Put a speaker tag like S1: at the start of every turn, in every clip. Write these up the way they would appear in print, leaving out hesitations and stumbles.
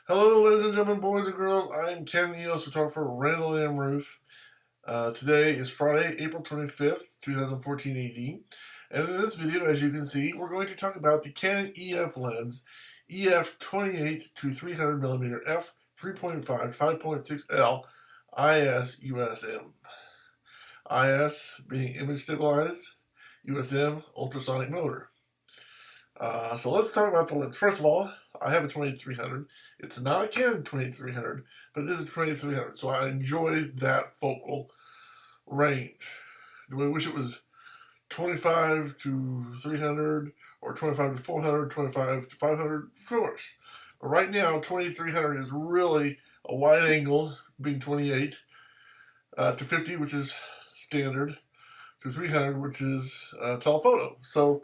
S1: Hello, ladies and gentlemen, boys and girls. I'm Canon EOS photographer Randall and Rueff. Today is Friday, April 25th, 2014 AD. And in this video, as you can see, we're going to talk about the Canon EF lens, EF 28-300mm f 3.5 5.6L IS USM. IS being image stabilized, USM ultrasonic motor. So let's talk about the lens. First of all, I have a 28-300. It's not a Canon 28-300, but it is a 28-300. So I enjoy that focal range. Do I wish it was 25 to 300 or 25 to 400, 25 to 500? Of course. But right now, 28-300 is really a wide angle, being 28 to 50, which is standard, to 300, which is telephoto. So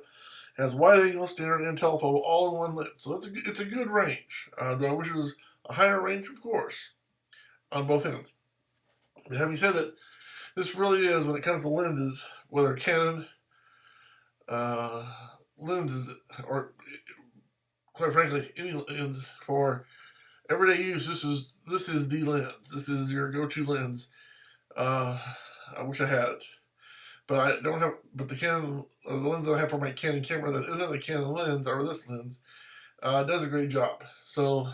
S1: has wide angle, standard, and telephoto all in one lens. So it's a good range. Do I wish it was a higher range? Of course, on both ends. But having said that, this really is, when it comes to lenses, whether Canon lenses or, quite frankly, any lens for everyday use, this is the lens. This is your go-to lens. I wish I had it. But I don't have. But the Canon, the lens that I have for my Canon camera that isn't a Canon lens, or this lens, does a great job. So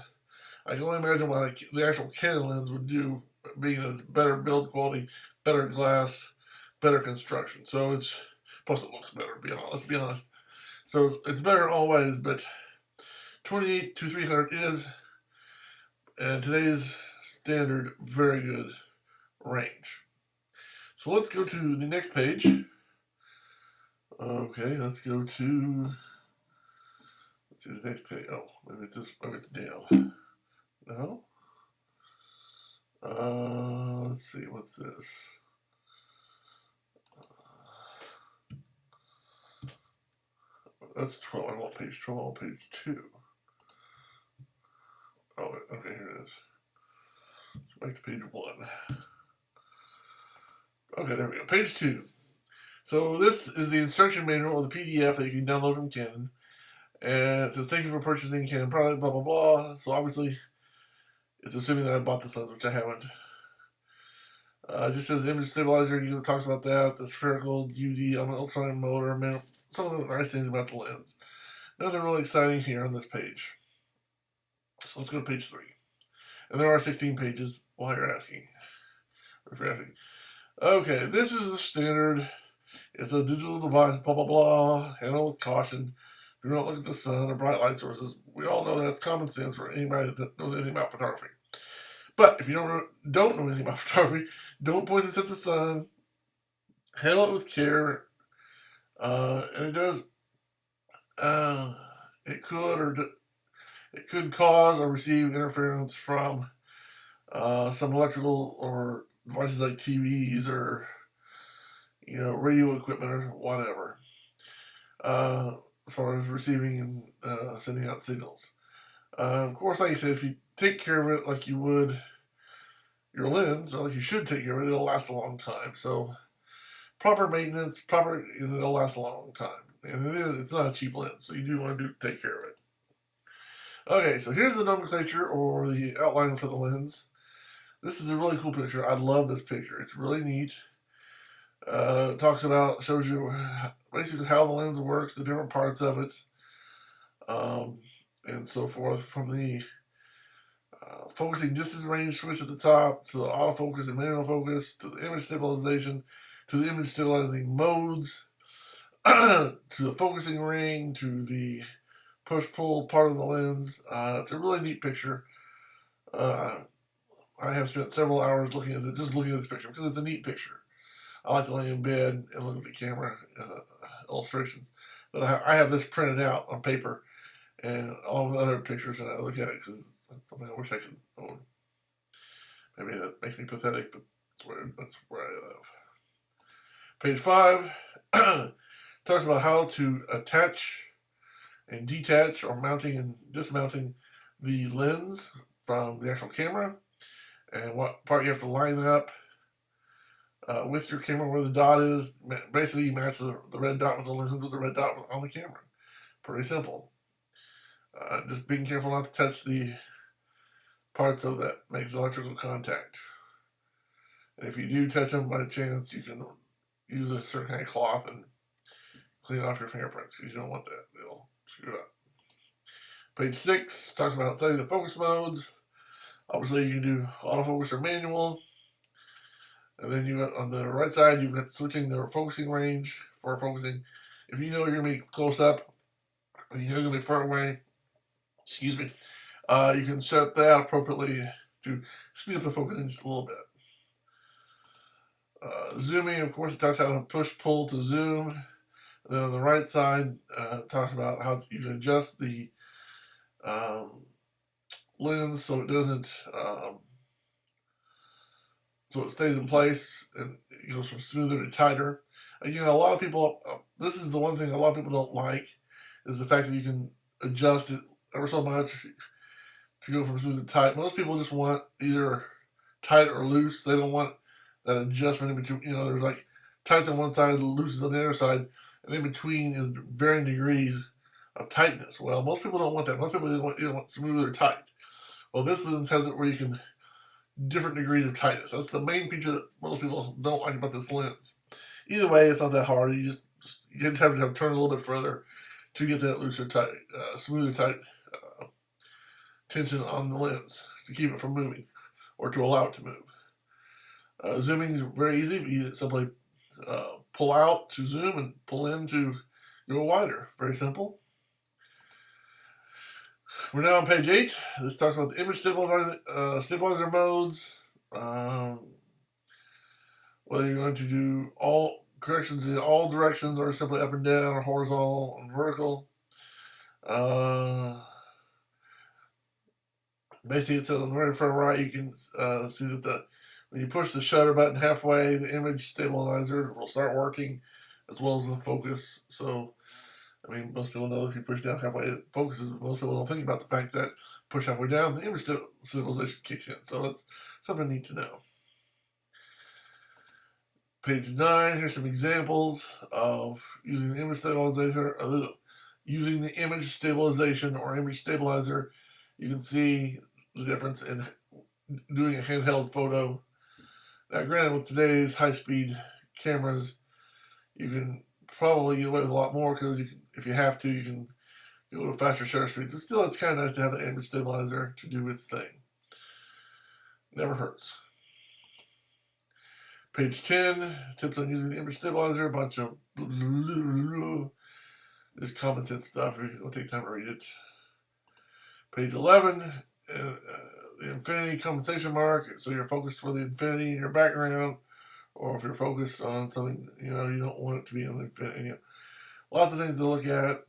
S1: I can only imagine what the actual Canon lens would do, being a better build quality, better glass, better construction. So it's, plus it looks better. Let's be honest. So it's better in all ways. But 28 to 300 is, and today's standard, very good range. So let's go to the next page. Okay, let's go to, let's see the next page. Oh, maybe it's down. No? Let's see, what's this? That's 12. I want page 12, I want page 2. Oh, okay, here it is. Back to page 1. Okay, there we go. Page 2. So this is the instruction manual, or the PDF that you can download from Canon. And it says, thank you for purchasing Canon product, blah, blah, blah. So obviously, it's assuming that I bought this lens, which I haven't. It just says image stabilizer, it talks about that, the spherical UD, ultrasonic motor, some of the nice things about the lens. Nothing really exciting here on this page. So let's go to page 3. And there are 16 pages, while you're asking. If you're asking. Okay, this is the standard. It's a digital device, blah, blah, blah. Handle with caution. Do not look at the sun or bright light sources. We all know that's common sense for anybody that knows anything about photography. But if you don't know anything about photography, don't point this at the sun. Handle it with care. And it does, it could cause or receive interference from some electrical or devices like TVs or radio equipment or whatever, as far as receiving and sending out signals. Of course, like I said, if you take care of it like you would your lens, or like you should take care of it, it'll last a long time. So proper maintenance, it'll last a long time. And it's not a cheap lens, so you do want to take care of it. Okay, so here's the nomenclature, or the outline for the lens. This is a really cool picture. I love this picture. It's really neat. Shows you basically how the lens works, the different parts of it, and so forth, from the focusing distance range switch at the top, to the autofocus and manual focus, to the image stabilization, to the image stabilizing modes, to the focusing ring, to the push-pull part of the lens. It's a really neat picture. I have spent several hours looking at this picture, because it's a neat picture. I like to lay in bed and look at the camera illustrations. But I have this printed out on paper, and all the other pictures, and I look at it because it's something I wish I could own. Maybe that makes me pathetic, but that's where I live. Page 5 talks about how to attach and detach, or mounting and dismounting, the lens from the actual camera, and what part you have to line up with your camera where the dot is. Basically, you match the red dot with the lens with the red dot on the camera. Pretty simple. Just being careful not to touch the parts of that make electrical contact. And if you do touch them by chance, you can use a certain kind of cloth and clean off your fingerprints because you don't want that. It'll screw it up. Page 6 talks about setting the focus modes. Obviously, you can do autofocus or manual. And then you got on the right side, you've got switching the focusing range for focusing. If you know you're going to be close up, or you know you're going to be far away, excuse me, you can set that appropriately to speed up the focusing just a little bit. Zooming, of course, it talks about how to push, pull to zoom. And then on the right side, it talks about how you can adjust the lens so it doesn't, so it stays in place and it goes from smoother to tighter. Again, a lot of people, this is the one thing a lot of people don't like, is the fact that you can adjust it ever so much to go from smooth to tight. Most people just want either tight or loose. They don't want that adjustment in between. You know, there's like tights on one side, loose on the other side, and in between is varying degrees of tightness. Well, most people don't want that. Most people either want smooth or tight. Well, this lens has it where you can different degrees of tightness. That's the main feature that most people don't like about this lens. Either way, it's not that hard. You just have to turn a little bit further to get that looser, tight, smoother, tight tension on the lens to keep it from moving or to allow it to move. Zooming is very easy. You simply pull out to zoom and pull in to go wider. Very simple. We're now on page 8. This talks about the image stabilizer modes. Whether you're going to do all corrections in all directions or simply up and down or horizontal and vertical. Basically, it says on the very front right, you can see that when you push the shutter button halfway, the image stabilizer will start working as well as the focus. So, I mean, most people know if you push down halfway, it focuses. Most people don't think about the fact that push halfway down, the image stabilization kicks in. So that's something neat to know. Page 9, here's some examples of using the image stabilization or image stabilizer. You can see the difference in doing a handheld photo. Now, granted, with today's high-speed cameras, you can probably get away with a lot more because you can, if you have to, you can go to faster shutter speeds. But still, it's kind of nice to have the image stabilizer to do its thing. Never hurts. Page 10, tips on using the image stabilizer. A bunch of just common sense stuff. It'll take time to read it. Page 11, the infinity compensation mark. So you're focused for the infinity in your background, or if you're focused on something, you know, you don't want it to be on the infinity. You know, lots of things to look at.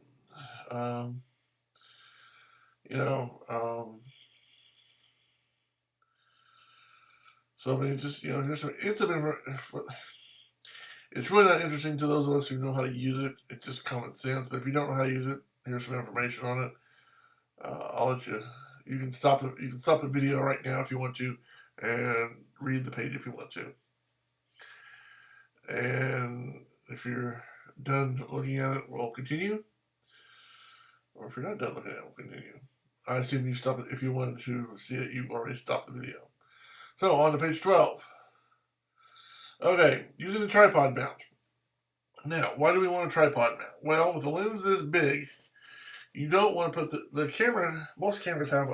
S1: So I mean, just it's really not interesting to those of us who know how to use it. It's just common sense. But if you don't know how to use it, here's some information on it. I'll let you. You can stop the video right now if you want to, and read the page if you want to. And if you're done looking at it, we'll continue. Or if you're not done looking at it, we'll continue. I assume you stopped it. If you wanted to see it, you've already stopped the video. So, on to page 12. Okay, using the tripod mount. Now, why do we want a tripod mount? Well, with a lens this big, you don't want to put the camera, most cameras have,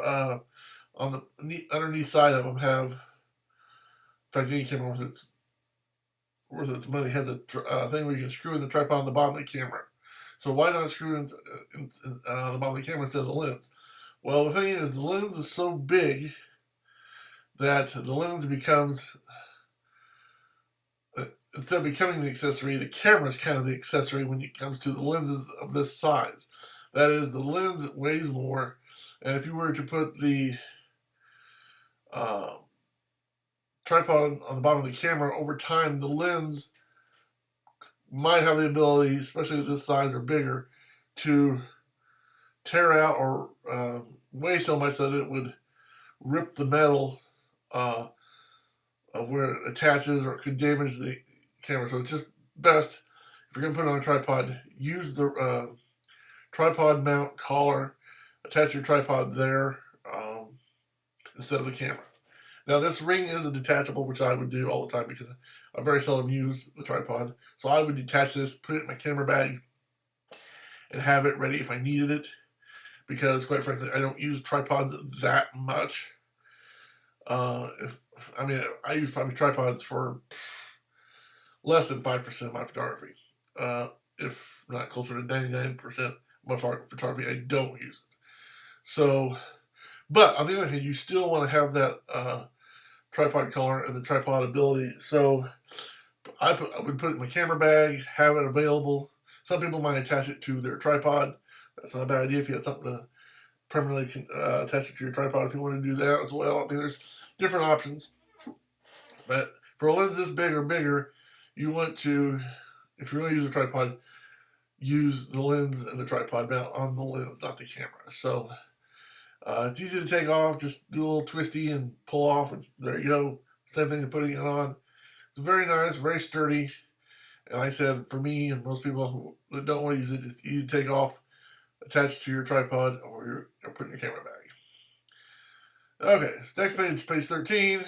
S1: on the underneath side of them have, in fact, any camera worth its money has a thing where you can screw in the tripod on the bottom of the camera. So why not screw in the bottom of the camera instead of the lens? Well, the thing is, the lens is so big that the lens becomes, instead of becoming the accessory, the camera is kind of the accessory when it comes to the lenses of this size. That is, the lens weighs more, and if you were to put the tripod on the bottom of the camera, over time, the lens might have the ability, especially at this size or bigger, to tear out or weigh so much that it would rip the metal of where it attaches, or it could damage the camera. So it's just best, if you're going to put it on a tripod, use the tripod mount collar, attach your tripod there, instead of the camera. Now this ring is a detachable, which I would do all the time because I very seldom use the tripod. So I would detach this, put it in my camera bag, and have it ready if I needed it. Because quite frankly, I don't use tripods that much. I use probably tripods for less than 5% of my photography. If not closer to 99% of my photography, I don't use it. So, but on the other hand, you still want to have that tripod color and the tripod ability. So I would put it in my camera bag, have it available. Some people might attach it to their tripod. That's not a bad idea if you have something to permanently attach it to your tripod if you want to do that as well. I mean, there's different options. But for a lens this big or bigger, you want to, if you're going to use a tripod, use the lens and the tripod mount on the lens, not the camera. So it's easy to take off. Just do a little twisty and pull off, and there you go. Same thing as putting it on. It's very nice, very sturdy. And like I said, for me and most people that don't want to use it, it's easy to take off, attach to your tripod, or put in your camera bag. Okay, next page, page 13,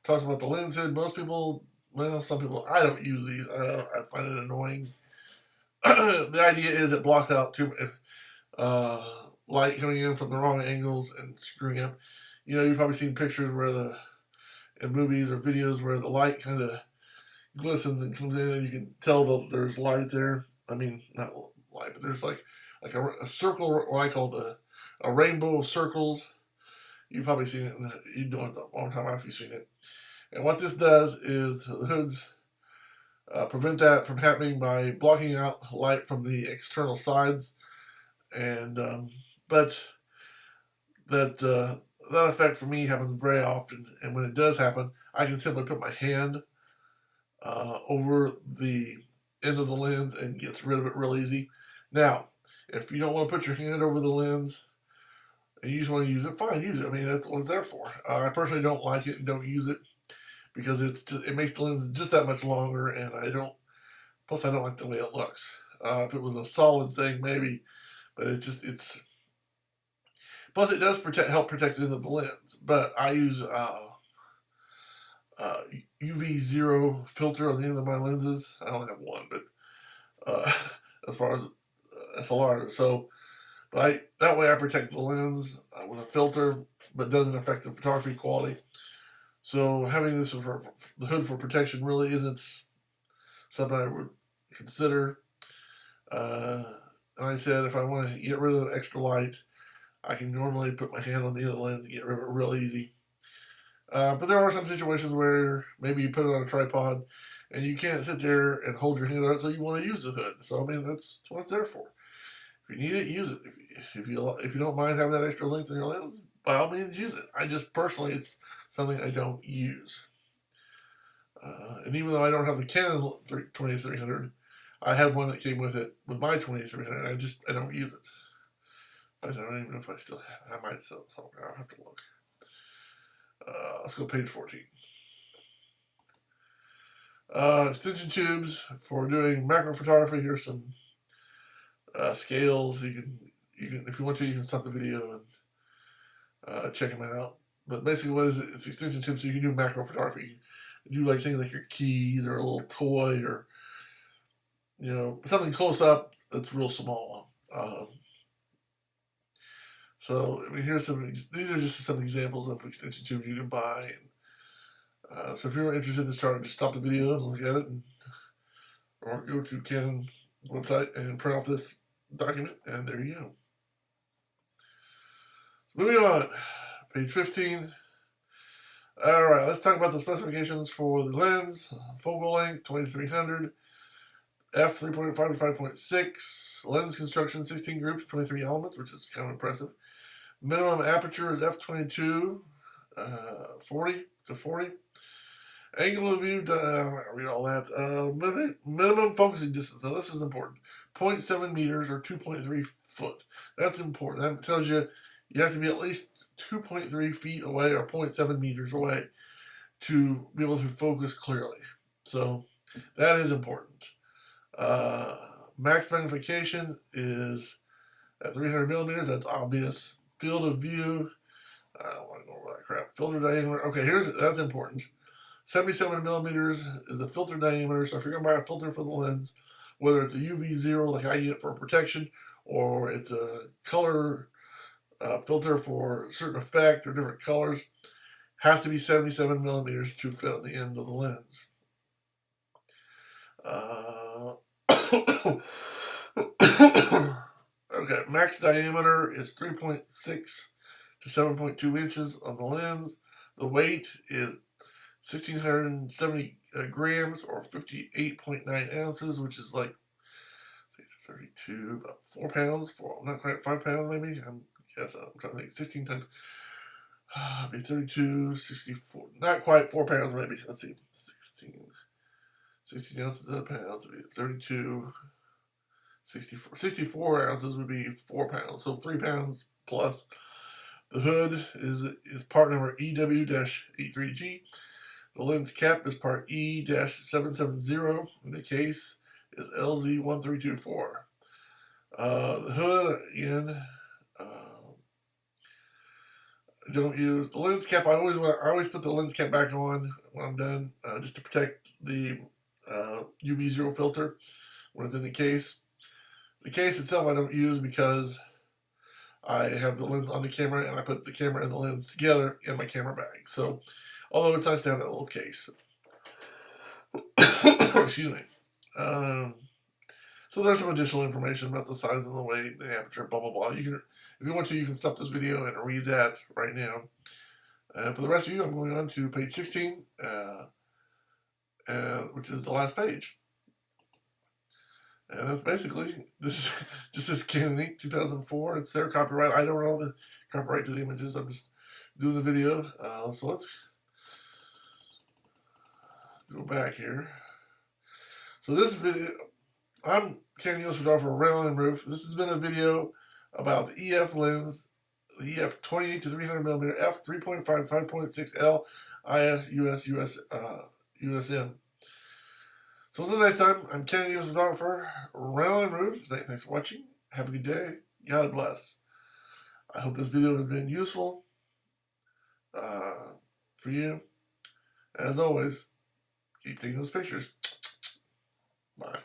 S1: talks about the lens hood. Most people, well, some people, I don't use these. I find it annoying. The idea is it blocks out too much light coming in from the wrong angles and screwing up. You know, you've probably seen pictures where in movies or videos where the light kind of glistens and comes in, and you can tell that there's light there. I mean, not light, but there's like a circle, what I call a rainbow of circles. You've probably seen it. You've done it a long time after you've seen it. And what this does is the hoods prevent that from happening by blocking out light from the external sides. And but that effect for me happens very often. And when it does happen, I can simply put my hand over the end of the lens and gets rid of it real easy. Now, if you don't want to put your hand over the lens and you just want to use it, fine, use it. I mean, that's what it's there for. I personally don't like it and don't use it because it makes the lens just that much longer, and plus I don't like the way it looks. If it was a solid thing, maybe, but plus it does help protect the end of the lens. But I use UV zero filter on the end of my lenses. I only have one, but as far as SLR, so that way I protect the lens with a filter, but doesn't affect the photography quality. So having this for the hood for protection really isn't something I would consider. Like I said, if I want to get rid of the extra light, I can normally put my hand on the end of the lens and get rid of it real easy. But there are some situations where maybe you put it on a tripod and you can't sit there and hold your hand on it, so you want to use the hood. So I mean, that's what it's there for. If you need it, use it. If you don't mind having that extra length in your lens, by all means use it. I just personally, it's something I don't use. And even though I don't have the Canon 28-300, I had one that came with it with my 28-300. I don't use it. I don't even know if I still have it. I might still. I'll have to look. Let's go page 14. Extension tubes for doing macro photography. Here's some scales. You can, if you want to, you can stop the video and check them out. But basically, what is it? It's extension tubes, so you can do macro photography. You do like things like your keys or a little toy or something close up that's real small. So I mean, these are just some examples of extension tubes you can buy. And, so if you're interested in this chart, just stop the video and look at it, or go to Canon website and print off this document, and there you go. So moving on, page 15. All right, let's talk about the specifications for the lens. Focal length 2300, f 3.5 to 5.6. Lens construction 16 groups, 23 elements, which is kind of impressive. Minimum aperture is f22, 40 to 40. Angle of view, I'm not going to read all that. Minimum focusing distance. Now, this is important. 0.7 meters or 2.3 foot. That's important. That tells you have to be at least 2.3 feet away or 0.7 meters away to be able to focus clearly. So that is important. Max magnification is at 300 millimeters. That's obvious. Field of view I don't want to go over that crap. Filter diameter. Okay, that's important. 77 millimeters is the filter diameter. So if you're going to buy a filter for the lens, whether it's a UV0 like I get for protection, or it's a color filter for a certain effect or different colors, has to be 77 millimeters to fit on the end of the lens. Okay, max diameter is 3.6 to 7.2 inches on the lens. The weight is 1,670 grams or 58.9 ounces, which is like 32, about 4 pounds, not quite 5 pounds maybe. I'm trying to think, 16 times, be 32, 64, not quite 4 pounds maybe. Let's see, 16 ounces in a pound, so 32, 64 ounces would be 4 pounds, so 3 pounds plus. The hood is part number EW-83G. The lens cap is part E-770, and the case is LZ1324. The hood, again, don't use the lens cap. I always put the lens cap back on when I'm done, just to protect the UV0 filter when it's in the case. The case itself I don't use because I have the lens on the camera and I put the camera and the lens together in my camera bag. So, although it's nice to have that little case. Excuse me. So there's some additional information about the size and the weight, the aperture, blah blah blah. If you want to, you can stop this video and read that right now. For the rest of you, I'm going on to page 16, which is the last page. And that's basically this. Just this Canon 2004. It's their copyright. I don't own the copyright to the images. I'm just doing the video. So let's go back here. So this video, I'm Canon EOS photographer Randall and Rueff. This has been a video about the EF lens, the EF 28-300mm f 3.5 5.6L IS USM. So until next time, I'm Canon EOS photographer Randall and Rueff. Thanks for watching. Have a good day. God bless. I hope this video has been useful for you. As always, keep taking those pictures. Bye.